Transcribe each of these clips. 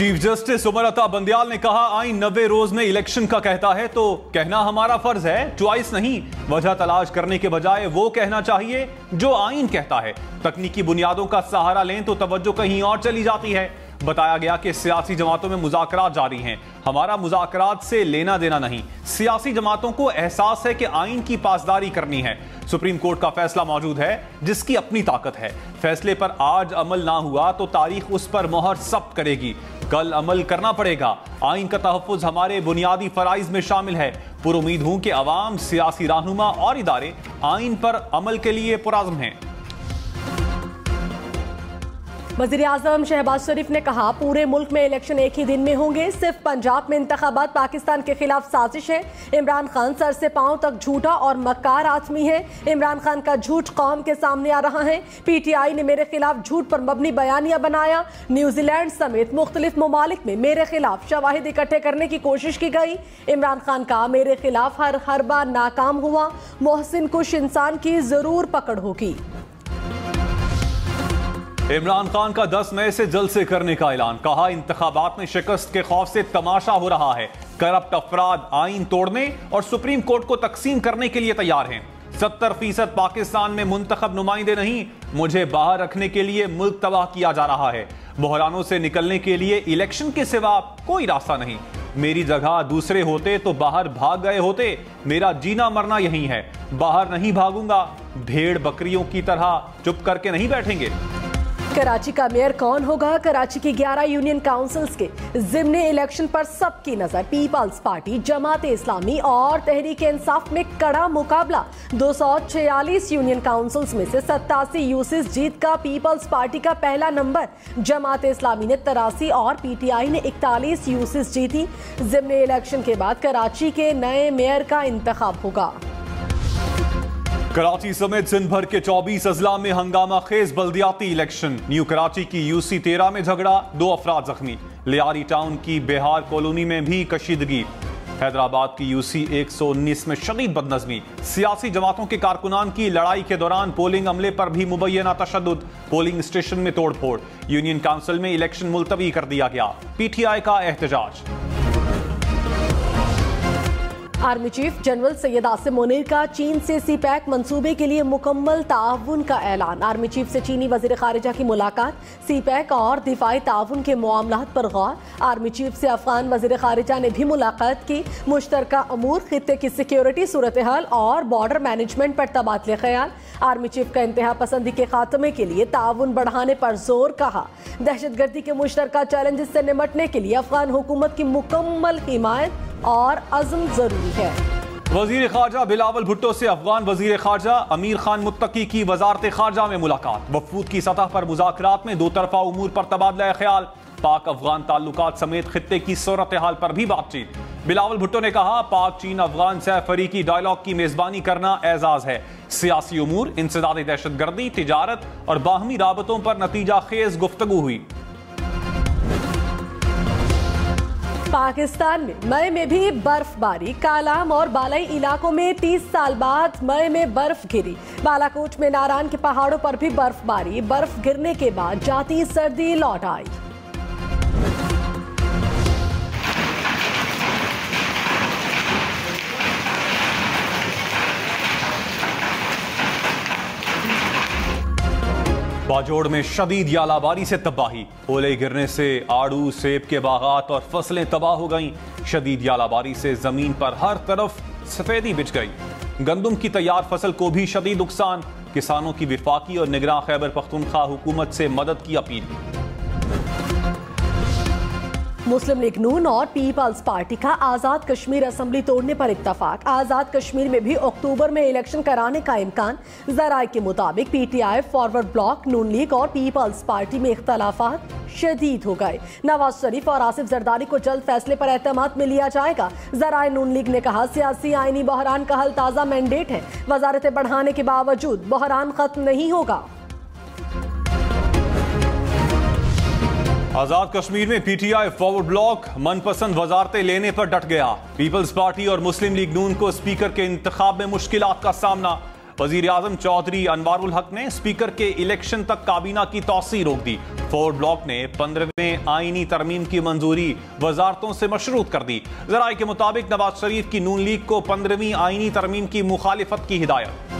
Chief justice Umar Ata Bandial ने कहा, आइन 90 रोज में इलेक्शन का कहता है तो कहना हमारा फर्ज है, चॉइस नहीं। वजह तलाश करने के बजाय वो कहना चाहिए जो आइन कहता है। तकनीकी बुनियादों का सहारा लें तो तवज्जो कहीं और चली जाती है। बताया गया कि सियासी जमातों में मुज़ाकरात जारी हैं। हमारा मुज़ाकरात से लेना देना नहीं, सियासी जमातों को एहसास है कि आइन की पासदारी करनी है। सुप्रीम कोर्ट का फैसला मौजूद है जिसकी अपनी ताकत है। फैसले पर आज अमल ना हुआ तो तारीख उस पर मोहर सब्त करेगी। कल अमल करना पड़ेगा। आइन का तहफ़्फ़ुज़ हमारे बुनियादी फ़राइज़ में शामिल है। पुरुमीद हूं कि अवाम, सियासी रहनुमा और इदारे आइन पर अमल के लिए पुराज़्म हैं। वज़ीर आज़म शहबाज शरीफ ने कहा, पूरे मुल्क में इलेक्शन एक ही दिन में होंगे। सिर्फ पंजाब में इंतखाबात पाकिस्तान के खिलाफ साजिश है। इमरान खान सर से पांव तक झूठा और मक्कार आदमी है। इमरान खान का झूठ कौम के सामने आ रहा है। PTI ने मेरे खिलाफ झूठ पर मबनी बयानिया बनाया। न्यूजीलैंड समेत मुख्तलिफ ममालिक में मेरे खिलाफ शवाहिद इकट्ठे करने की कोशिश की गई। इमरान खान का मेरे खिलाफ हर बार नाकाम हुआ। मोहसिन कुछ इंसान की जरूर पकड़ होगी। इमरान खान का 10 मई से जलसे करने का ऐलान। कहा, इंतखाबात में शिकस्त के खौफ से तमाशा हो रहा है। करप्ट अफराद आइन तोड़ने और सुप्रीम कोर्ट को तकसीम करने के लिए तैयार हैं। 70% पाकिस्तान में मुंतखब नुमाइंदे नहीं, मुझे बाहर रखने के लिए मुल्क तबाह किया जा रहा है। बहरानों से निकलने के लिए इलेक्शन के सिवा कोई रास्ता नहीं। मेरी जगह दूसरे होते तो बाहर भाग गए होते। मेरा जीना मरना यही है, बाहर नहीं भागूंगा। भेड़ बकरियों की तरह चुप करके नहीं बैठेंगे। कराची का मेयर कौन होगा? कराची की 11 यूनियन काउंसिल्स के ज़िम्नी इलेक्शन पर सबकी नजर। पीपल्स पार्टी, जमात इस्लामी और तहरीक इंसाफ में कड़ा मुकाबला। 246 यूनियन काउंसिल्स में से 87 यूसीस जीत का पीपल्स पार्टी का पहला नंबर। जमात इस्लामी ने 83 और PTI ने 41 यूसीस जीती। ज़िम्नी इलेक्शन के बाद कराची के नए मेयर का इंतखाब होगा। कराची समेत सिंध भर के 24 अजला में हंगामा खेज बल्दियाती इलेक्शन। न्यू कराची की UC 13 में झगड़ा, 2 अफराद जख्मी। लियारी टाउन की बिहार कॉलोनी में भी कशीदगी। हैदराबाद की UC 119 में शदीद बदनज़मी। सियासी जमातों के कारकुनान की लड़ाई के दौरान पोलिंग अमले पर भी मुबैना तशद्दुद। पोलिंग स्टेशन में तोड़ फोड़। यूनियन काउंसिल में इलेक्शन मुलतवी कर दिया गया। PTI का एहतजाज। Army chief general Syed Asim Munir का चीन से CPEC मंसूबे के लिए मुकम्मल ताउन का ऐलान। आर्मी चीफ से चीनी वजीर खारिजा की मुलाकात। CPEC और दिफाई ताउन के मामलात पर गौर। आर्मी चीफ से अफगान वजीर खारिजा ने भी मुलाकात की। मुश्तरका अमूर, खित्ते की सिक्योरिटी सूरत हाल और बॉर्डर मैनेजमेंट पर तबादले ख्याल। आर्मी चीफ का इंतहा पसंदी के खात्मे के लिए ताउन बढ़ाने पर जोर। कहा, दहशतगर्दी के मुश्तरका चैलेंजेस से निपटने के लिए अफगान हुकूमत की मुकम्मल हिमायत और अज़्म जरूरी है। वजीर खारजा बिलावल भुट्टो से अफगान वजीर खारजा अमीर खान मुत्तकी की वजारत खारजा में मुलाकात। वफूद की सतह पर मुज़ाकरात में 2 तरफा उमूर पर तबादला ख्याल। पाक अफगान ताल्लुकात समेत खित्ते की सूरत हाल पर भी बातचीत। बिलावल भुट्टो ने कहा, पाक चीन अफगान सह-फरीकी डायलॉग की मेजबानी करना एजाज है। सियासी उमूर, इंसदादी दहशतगर्दी, तिजारत और बाहमी राबतों पर नतीजा खेज गुफ्तगू हुई। पाकिस्तान में मई में भी बर्फबारी। कालाम और बालाई इलाकों में 30 साल बाद मई में बर्फ गिरी। बालाकोट में नारायण के पहाड़ों पर भी बर्फबारी। बर्फ गिरने के बाद जाती सर्दी लौट आई। बाजोड़ में शदीद यालाबारी से तबाही। ओले गिरने से आड़ू, सेब के बागात और फसलें तबाह हो गईं। शदीद यालाबारी से जमीन पर हर तरफ सफेदी बिछ गई। गंदम की तैयार फसल को भी शदीद नुकसान। किसानों की विफाकी और निगरान खैबर पख्तूनख्वा हुकूमत से मदद की अपील। मुस्लिम लीग नून और पीपल्स पार्टी का आज़ाद कश्मीर असेंबली तोड़ने पर इत्तफाक। आज़ाद कश्मीर में भी अक्टूबर में इलेक्शन कराने का इम्कान। ज़राए के मुताबिक PTI, फॉरवर्ड ब्लॉक, नून लीग और पीपल्स पार्टी में इख्तलाफात शदीद हो गए। नवाज शरीफ और आसिफ जरदारी को जल्द फैसले पर एतमाद में लिया जाएगा। ज़राए नून लीग ने कहा, सियासी आईनी बहरान का हल ताज़ा मैंडेट है। वजारतें बढ़ाने के बावजूद बहरान खत्म नहीं होगा। आजाद कश्मीर में PTI, फॉरवर्ड ब्लॉक मनपसंद वजारतें लेने पर डट गया। पीपल्स पार्टी और मुस्लिम लीग नून को स्पीकर के इंतखाब में मुश्किलात का सामना। वजीर आजम चौधरी अनवारुल हक ने स्पीकर के इलेक्शन तक काबीना की तौसी रोक दी। फोर्ड ब्लॉक ने 15वें आईनी तरमीम की मंजूरी वजारतों से मशरूत कर दी। जराये के मुताबिक नवाज शरीफ की नून लीग को 15वीं आईनी तरमीम की मुखालिफत की हिदायत।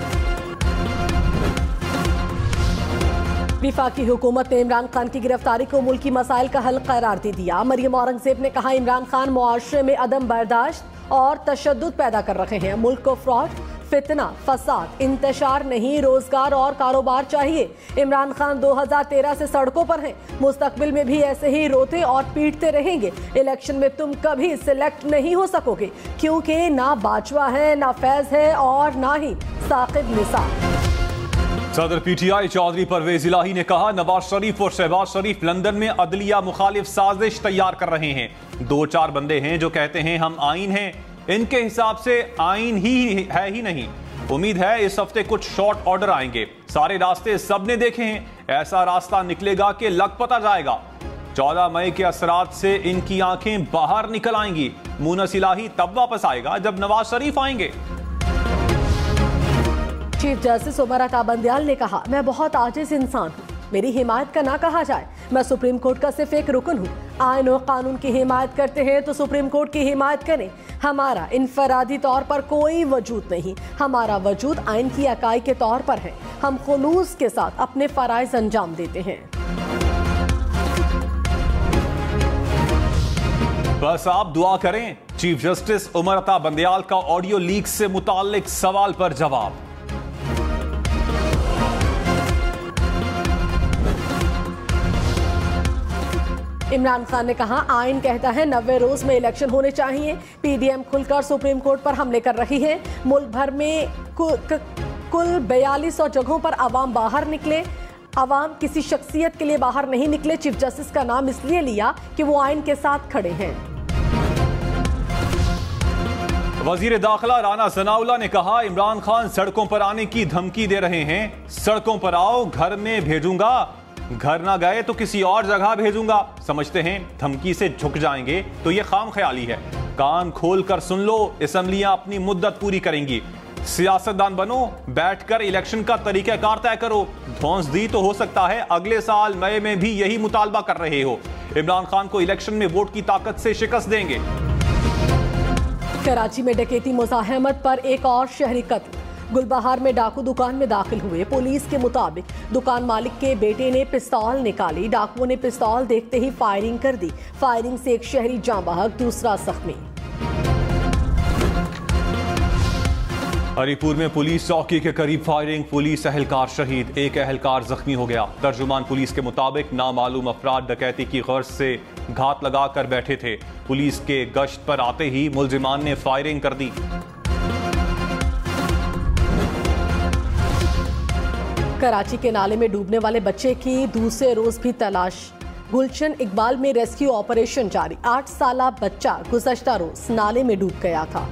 वफाकी हुकूमत ने इमरान खान की गिरफ्तारी को मुल्की मसाइल का हल करार दे दिया। मरियम औरंगजेब ने कहा, इमरान खान मुआशरे में अदम बर्दाश्त और तशद्दुद पैदा कर रहे हैं। मुल्क को फ्रॉड, फितना, फसाद, इंतशार नहीं, रोजगार और कारोबार चाहिए। इमरान खान 2013 से सड़कों पर हैं, मुस्तकबिल में भी ऐसे ही रोते और पीटते रहेंगे। इलेक्शन में तुम कभी सिलेक्ट नहीं हो सकोगे, क्योंकि ना बाजवा है, ना फैज है और ना ही साकिब निसार। सदर पीटीआई चौधरी परवेज इलाही ने कहा, नवाज शरीफ और शहबाज शरीफ लंदन में अदलिया मुखालिफ साजिश तैयार कर रहे हैं। 2-4 बंदे हैं जो कहते हैं हम आइन हैं, इनके हिसाब से आइन ही है ही नहीं। उम्मीद है इस हफ्ते कुछ शॉर्ट ऑर्डर आएंगे। सारे रास्ते सबने देखे हैं, ऐसा रास्ता निकलेगा कि लग पता जाएगा। 14 मई के असरात से इनकी आंखें बाहर निकल आएंगी। मुनस इलाही तब वापस आएगा जब नवाज शरीफ आएंगे। चीफ जस्टिस उमर अता बंदियाल ने कहा, मैं बहुत आजिज इंसान हूँ, मेरी हिमायत का ना कहा जाए। मैं सुप्रीम कोर्ट का सिर्फ एक रुकन हूँ। आइन और कानून की हिमायत करते हैं तो सुप्रीम कोर्ट की हिमायत करें। हमारा इनफरादी तौर पर कोई वजूद नहीं, हमारा वजूद आइन की इकाई के तौर पर है। हम खुलूस के साथ अपने फराइज अंजाम देते हैं। बस आप दुआ करें। चीफ जस्टिस उमर अता बंदियाल का ऑडियो लीक से मुताल्लिक सवाल पर जवाब। इमरान खान ने कहा, आइन कहता है 90 रोज में इलेक्शन होने चाहिए। पीडीएम खुलकर सुप्रीम कोर्ट पर हमले कर रही है। मुल्क भर में कुल 4200 जगहों पर अवाम बाहर निकले। अवाम किसी शख्सियत के लिए बाहर नहीं निकले। चीफ जस्टिस का नाम इसलिए लिया कि वो आइन के साथ खड़े हैं। वजीर दाखिला राना सनाउल्लाह ने कहा, इमरान खान सड़कों पर आने की धमकी दे रहे हैं। सड़कों पर आओ, घर में भेजूंगा, घर ना गए तो किसी और जगह भेजूंगा। समझते हैं धमकी से झुक जाएंगे तो ये खाम ख्याली है। कान खोल कर सुन लो, असेंबलियां अपनी मुद्दत पूरी करेंगी। सियासतदान बनो, बैठकर इलेक्शन का तरीकाकार तय करो। धौंस दी तो हो सकता है अगले साल मई में भी यही मुतालबा कर रहे हो। इमरान खान को इलेक्शन में वोट की ताकत से शिकस्त देंगे। कराची में डकैती मुज़ाहमत पर एक और शहरी कत्ल। गुलबहार में डाकू दुकान में दाखिल हुए। पुलिस के मुताबिक दुकान मालिक के बेटे ने पिस्तौल निकाली। डाकुओं ने पिस्तौल देखते ही फायरिंग कर दी। फायरिंग से एक शहरी जाँ बहक, दूसरा जख्मी। हरीपुर में पुलिस चौकी के करीब फायरिंग, पुलिस एहलकार शहीद, एक एहलकार जख्मी हो गया। तर्जुमान पुलिस के मुताबिक नामालूम अफराद डकैती की गर्ज से घात लगाकर बैठे थे। पुलिस के गश्त पर आते ही मुलजिमान ने फायरिंग कर दी। कराची के नाले में डूबने वाले बच्चे की दूसरे रोज भी तलाश। गुलशन इकबाल में रेस्क्यू ऑपरेशन जारी। 8 साला बच्चा गुज़श्ता रोज नाले में डूब गया था।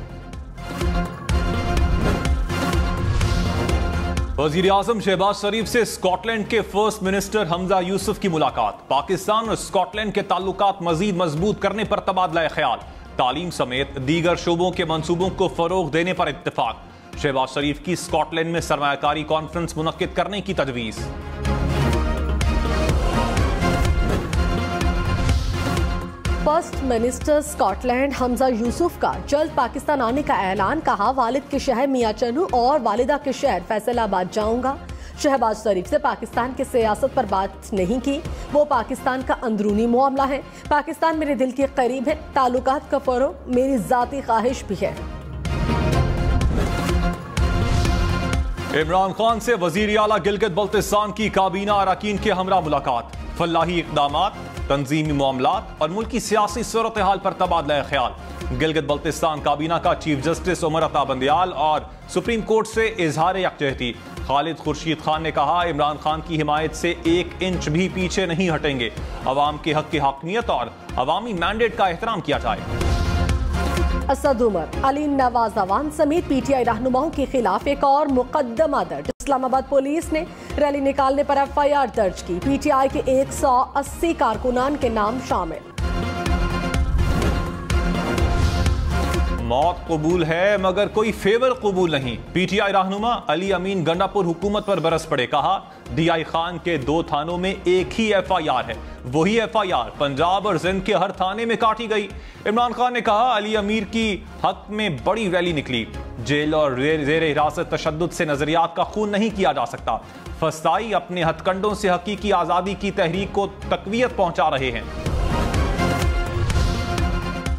वजीर आजम शहबाज शरीफ से स्कॉटलैंड के फर्स्ट मिनिस्टर हमजा यूसुफ की मुलाकात। पाकिस्तान और स्कॉटलैंड के ताल्लुकात मजीद मजबूत करने पर तबादला ख्याल। तालीम समेत दीगर शोबों के मंसूबों को फरोग देने पर इत्तेफाक। शहबाज शरीफ की स्कॉटलैंड में सरमायाकारी कॉन्फ्रेंस मुनक्किद करने की तजवीज। First minister Scotland Hamza Yusuf का जल्द पाकिस्तान आने का ऐलान। कहा, वालिद के शहर मियां चन्नू और वालिदा के शहर फैसलाबाद जाऊंगा। शहबाज शरीफ से पाकिस्तान की सियासत पर बात नहीं की। वो पाकिस्तान का अंदरूनी मामला है। पाकिस्तान मेरे दिल के करीब है। ताल्लुकात का फरोग मेरी जाती ख्वाहिश भी है। इमरान खान से वजीर आला गिलगित बल्तिस्तान की काबीना अरकान के हमरा मुलाकात। फलाही इक़दामात, तंजीमी मामलात और मुल्की सियासी सूरत हाल पर तबादला ख्याल। गिलगित बल्तिस्तान काबीना का चीफ जस्टिस उमर अता बंदियाल और सुप्रीम कोर्ट से इजहार यकजहती। खालिद खुर्शीद खान ने कहा, इमरान खान की हिमायत से 1 इंच भी पीछे नहीं हटेंगे। अवाम के हक की हकमियत और अवामी मैंडेट का एहतराम किया जाए। असद उमर, अली नवाज अवान समेत पीटीआई रहनुमाओं के खिलाफ एक और मुकदमा दर्ज। इस्लामाबाद पुलिस ने रैली निकालने पर एफआईआर दर्ज की। पीटीआई के 180 कारकुनान के नाम शामिल। मौत कबूल है मगर कोई फेवर कबूल नहीं। पीटीआई रहनुमा अली अमीन गंडापुर हुकूमत पर बरस पड़े, कहा डीआई खान के 2 थानों में एक ही एफआईआर है, वही एफआईआर पंजाब और जिंद के हर थाने में काटी गई। इमरान खान ने कहा अली अमीर की हक में बड़ी रैली निकली, जेल और जेर हिरासत तशद्दुद से नजरियात का खून नहीं किया जा सकता। फसाई अपने हथकंडों से हकीकी आजादी की तहरीक को तकवीयत पहुंचा रहे हैं।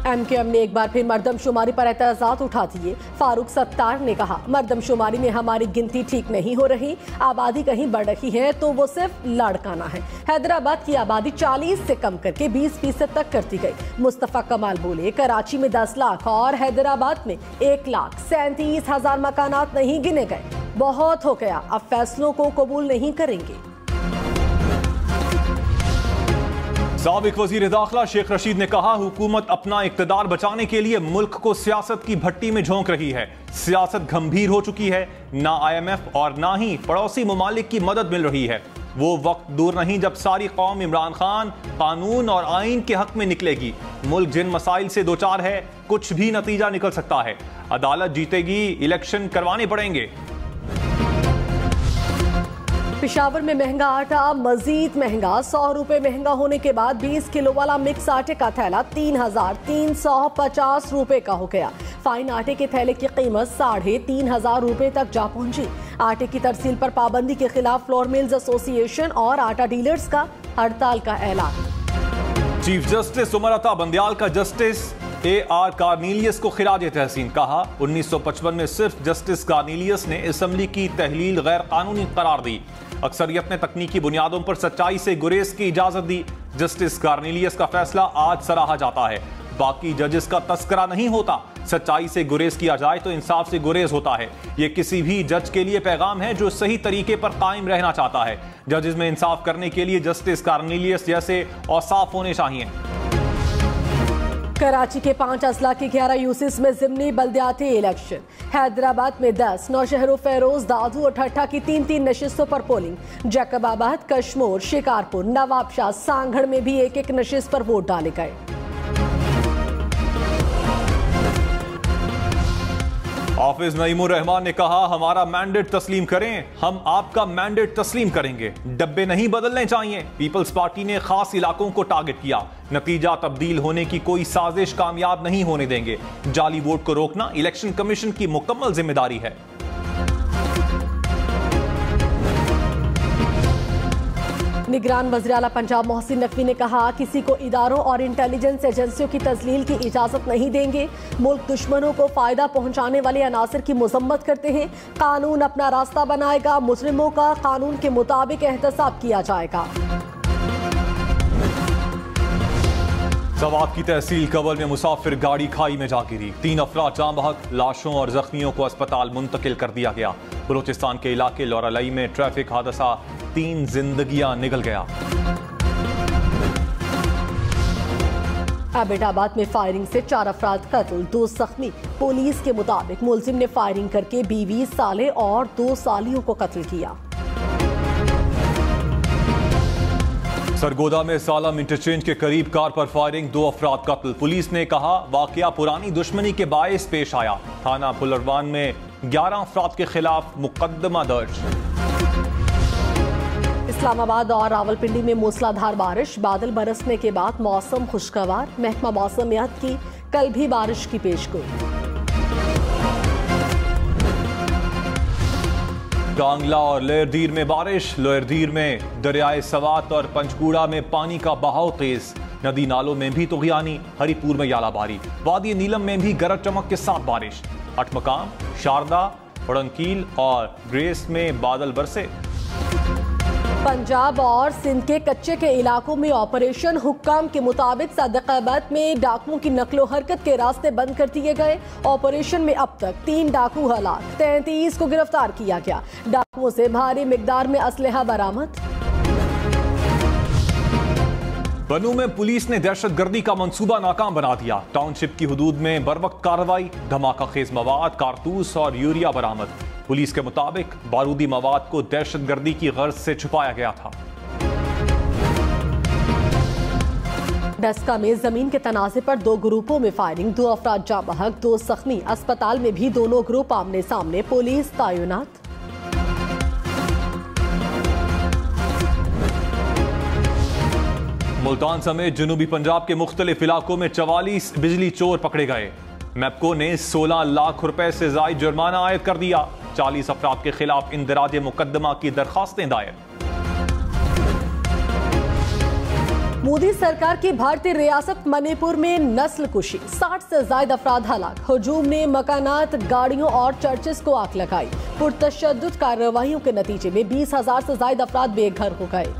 एमकेएम ने एक बार फिर मर्दमशुमारी पर एतराज़ात उठा दिए। फारूक सत्तार ने कहा मर्दमशुमारी में हमारी गिनती ठीक नहीं हो रही, आबादी कहीं बढ़ रही है तो वो सिर्फ लाड़काना है। हैदराबाद की आबादी 40 से कम करके 20% तक करती गई। मुस्तफ़ा कमाल बोले कराची में 10 लाख और हैदराबाद में 1,37,000 मकानात नहीं गिने गए, बहुत हो गया, अब फैसलों को कबूल नहीं करेंगे। साबिक वजीर दाखिला शेख रशीद ने कहा हुकूमत अपना इक़्तिदार बचाने के लिए मुल्क को सियासत की भट्टी में झोंक रही है। सियासत गंभीर हो चुकी है, ना IMF और ना ही पड़ोसी ममालिक की मदद मिल रही है। वो वक्त दूर नहीं जब सारी कौम इमरान खान कानून और आइन के हक में निकलेगी। मुल्क जिन मसाइल से दो चार है, कुछ भी नतीजा निकल सकता है। अदालत जीतेगी, इलेक्शन करवाने पड़ेंगे। पेशावर में महंगा आटा मजीद महंगा, 100 रुपए महंगा होने के बाद 20 किलो वाला मिक्स आटे का थैला 3,350 रुपए का हो गया। फाइन आटे के थैले की कीमत 3,500 रुपए तक जा पहुंची। आटे की तरसील पर पाबंदी के खिलाफ फ्लोर मिल्स एसोसिएशन और आटा डीलर्स का हड़ताल का ऐलान। चीफ जस्टिस उमर अता बंदयाल का जस्टिस AR कार्नीलियस को खिराज तहसीन, कहा 1955 में सिर्फ जस्टिस कार्नीलियस ने असम्बली की तहलील गैर कानूनी करार दी। अक्सरियत ने तकनीकी बुनियादों पर सच्चाई से गुरेज की इजाजत दी। जस्टिस कार्नीलियस का फैसला आज सराहा जाता है। बाकी जजेस का तस्करा नहीं होता, सच्चाई से गुरेज किया जाए तो इंसाफ से गुरेज होता है। यह किसी भी जज के लिए पैगाम है जो सही तरीके पर कायम रहना चाहता है। जजेस में इंसाफ करने के लिए जस्टिस कार्नीलियस जैसे औसाफ होने चाहिए। कराची के 5 अजला के 11 यूसिस में जिमनी बल्दियाती इलेक्शन। हैदराबाद में 10, नौशहरों, फेरोज, दादू और ठट्ठा की 3-3 नशिस्तों पर पोलिंग। जैकबाबाद, कश्मोर, शिकारपुर, नवाबशाह, सांगढ़ में भी 1-1 नशिस्त पर वोट डाले गए। हाफिज नईमुर रहमान ने कहा हमारा मैंडेट तस्लीम करें, हम आपका मैंडेट तस्लीम करेंगे, डब्बे नहीं बदलने चाहिए। पीपल्स पार्टी ने खास इलाकों को टारगेट किया, नतीजा तब्दील होने की कोई साजिश कामयाब नहीं होने देंगे। जाली वोट को रोकना इलेक्शन कमीशन की मुकम्मल जिम्मेदारी है। निगरान वज़ीर आला पंजाब मोहसिन नकवी ने कहा किसी को इदारों और इंटेलिजेंस एजेंसियों की तजलील की इजाजत नहीं देंगे। मुल्क दुश्मनों को फायदा पहुंचाने वाले अनासर की मजम्मत करते हैं। कानून अपना रास्ता बनाएगा, मुजरिमों का कानून के मुताबिक एहतसाब किया जाएगा। सवात की तहसील कबल में मुसाफिर गाड़ी खाई में जा गिरी, 3 अफराद जाँ बहक, लाशों और जख्मियों को अस्पताल मुंतकिल कर दिया गया। बलूचिस्तान के इलाके लौरालई में ट्रैफिक हादसा, 3 जिंदगियां निकल गया। एबटाबाद में फायरिंग से 4 अफराद कत्ल, 2 जख्मी। पुलिस के मुताबिक मुलजिम ने फायरिंग करके 20 साले और 2 सालियों को कत्ल किया। सरगोदा में सालम इंटरचेंज के करीब कार पर फायरिंग, 2 अफराद कत्ल। पुलिस ने कहा वाकया पुरानी दुश्मनी के बायस पेश आया। थाना फुलरवान में 11 अफराद के खिलाफ मुकदमा दर्ज। इस्लामाबाद और रावलपिंडी में मूसलाधार बारिश, बादल बरसने के बाद मौसम खुशगवार। महकमा मौसमियात की कल भी बारिश की पेशगोई। कांगला और लोयरदीर में बारिश, लोयरदीर में दरियाए सवात और पंचकूड़ा में पानी का बहाव तेज, नदी नालों में भी तुगयानी, हरिपुर में यालाबारी, वादी नीलम में भी गरज चमक के साथ बारिश। अटमकाम, शारदा, फड़नकील और ग्रेस में बादल बरसे। पंजाब और सिंध के कच्चे के इलाकों में ऑपरेशन हुक्काम के मुताबिक सदकाबाद में डाकुओं की नकलो हरकत के रास्ते बंद कर दिए गए। ऑपरेशन में अब तक 3 डाकू हलाक, 33 को गिरफ्तार किया गया। डाकुओं से भारी मिकदार में असलहा बरामद। बनू में पुलिस ने दहशतगर्दी का मंसूबा नाकाम बना दिया। टाउनशिप की हुदूद में बरवक्त कार्रवाई, धमाका खेज मवाद, कारतूस और यूरिया बरामद। पुलिस के मुताबिक बारूदी मवाद को दहशतगर्दी की गर्ज से छुपाया गया था। डस्का में जमीन के तनाजे पर 2 ग्रुपों में फायरिंग, 2 अफराद जाँ बहक, 2 जख्मी। अस्पताल में भी दोनों ग्रुप आमने सामने, पुलिस तैनात। मुल्तान समेत जनूबी पंजाब के मुख्तलिफ इलाकों में 44 बिजली चोर पकड़े गए। मैप्को ने 16 लाख रुपए से जायद जुर्माना आयद कर दिया। 40 अफराद के खिलाफ इंदराज मुकदमा की दरखास्तें दायर। मोदी सरकार की भारतीय रियासत मणिपुर में नस्ल कुशी, 60 से ज्यादा अफराद हलाक। हुजूम ने मकानात, गाड़ियों और चर्चेस को आग लगाई। पुरतशद्दुद कार्रवाइयों के नतीजे में 20,000 से ज्यादा अफराद बेघर हो गए।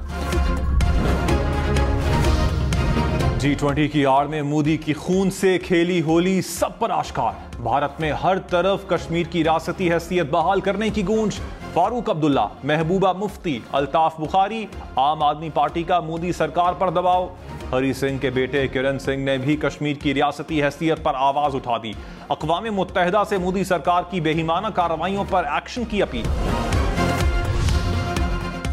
G20 की आड़ में मोदी की खून से खेली होली सब पर आश्कार। भारत में हर तरफ कश्मीर की रियासती हैसियत बहाल करने की गूंज। फारूक अब्दुल्ला, महबूबा मुफ्ती, अल्ताफ बुखारी, आम आदमी पार्टी का मोदी सरकार पर दबाव। हरी सिंह के बेटे किरण सिंह ने भी कश्मीर की रियासती हैसियत पर आवाज उठा दी। अक़वाम मुत्तहिदा से मोदी सरकार की बेईमाना कार्रवाइयों पर एक्शन की अपील।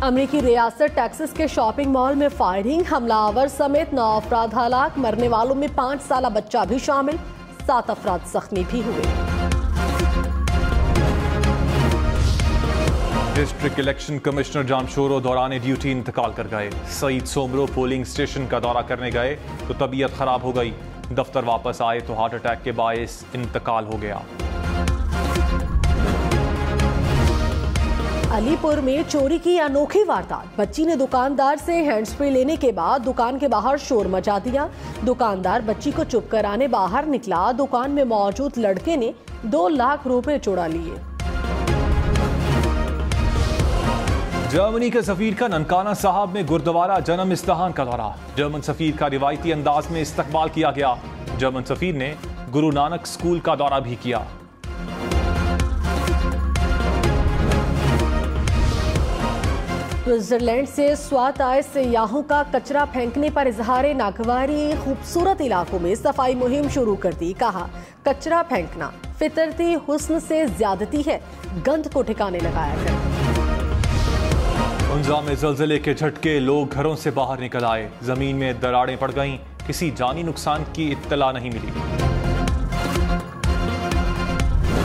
अमेरिकी रियासत टेक्सास के शॉपिंग मॉल में फायरिंग, हमलावर समेत 9 अफराद हलाक। मरने वालों में 5 साला बच्चा भी शामिल, 7 अफराद जख्मी भी हुए। डिस्ट्रिक्ट इलेक्शन कमिश्नर जामशोरो दौरान ड्यूटी इंतकाल कर गए। सईद सोमरो पोलिंग स्टेशन का दौरा करने गए तो तबीयत खराब हो गई। दफ्तर वापस आए तो हार्ट अटैक के बायस इंतकाल हो गया। अलीपुर में चोरी की अनोखी वारदात। बच्ची ने दुकानदार से हैंड्स फ्री लेने के बाद दुकान के बाहर शोर मचा दिया। दुकानदार बच्ची को चुप कराने बाहर निकला। दुकान में मौजूद लड़के ने 2 लाख रुपए चुरा लिए। जर्मनी के सफीर का ननकाना साहब में गुरुद्वारा जन्म इस्तेहान का दौरा। जर्मन सफीर का रिवायती अंदाज में इस्तकबाल किया गया। जर्मन सफीर ने गुरु नानक स्कूल का दौरा भी किया। स्विट्जरलैंड से स्वात आए सयाहों का कचरा फेंकने पर इजहार नागवारी। खूबसूरत इलाकों में सफाई मुहिम शुरू कर दी। कहा, कचरा फेंकना फितरती हुस्न से ज्यादती है, गंद को ठिकाने लगाया कर। उन्जा में ज़लज़ले के झटके, लोग घरों से बाहर निकल आए। जमीन में दरारें पड़ गईं, किसी जानी नुकसान की इत्तला नहीं मिली।